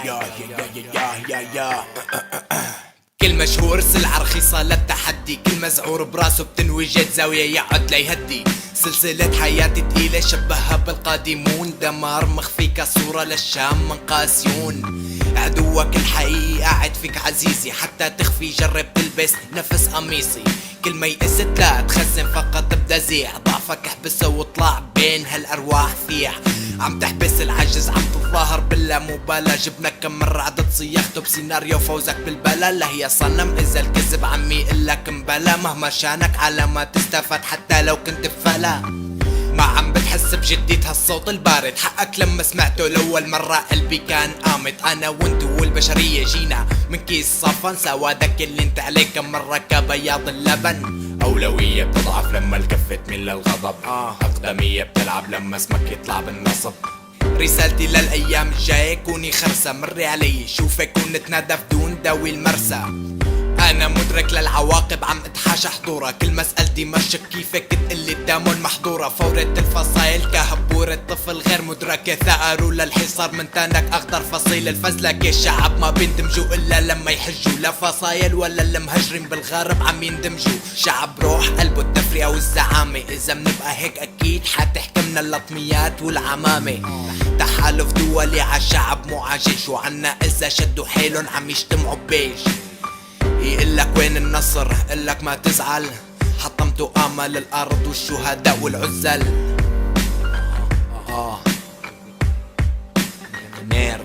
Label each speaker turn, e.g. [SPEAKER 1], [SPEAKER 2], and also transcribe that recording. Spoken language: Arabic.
[SPEAKER 1] يا كل مشهور سلعة رخيصة للتحدي، كل مزعور براسه بتنوجد زاوية يقعد ليهدي. سلسلة حياتي تقيلة شبهها بالقادمون، دمار مخفي كصورة للشام من قاسيون. عدوك الحقيقي قاعد فيك عزيزي، حتى تخفي جرب تلبس نفس قميصي. كل ما يئست لا تخزن فقط بتزيع، ضعفك احبسه واطلع بين هالارواح فيح. عم تحبس العجز عم تتظاهر باللا مبالاة، جبنك كم مرة عدد صياغته بسيناريو فوزك بالبلا. لا هي صنم اذا الكذب عم يقلك مبلا، مهما شانك على ما تستفاد حتى لو كنت بفلا. ما عم بتحس بجدية هالصوت البارد، حقك لما سمعته لأول مرة قلبي كان قامت. أنا وانتو والبشرية جينا من كيس صفن، سوادك اللي انت عليك كم مرة كبياض اللبن. أولوية بتضعف لما الكفة تميل للغضب، أقدمية بتلعب لما اسمك يطلع بالنصب. رسالتي للأيام الجاية كوني خرسة، مري علي شوفك ونتنادى بدون داوي المرسى. أنا مدرك للعواقب عم اتحاشى حضورها، كل مسألتي مشك كيفك تقلي الدامون محضورة. فورة الفصايل كهبورة طفل غير مدركة، ثأروا للحصار من تانك أخضر فصيل الفزلكة. الشعب ما بيندمجوا إلا لما يحجوا، لا فصايل ولا المهجرين بالغرب عم يندمجوا. شعب روح قلبه التفرقة والزعامة، إذا منبقى هيك أكيد حتحكمنا اللطميات والعمامة. تحالف دولي عالشعب مو عجيش، وعنا إذا شدوا حيلن عم يجتمعوا بيش. يقلك وين النصر قلك ما تزعل، حطمتوا امل الارض والشهداء والعزل. نير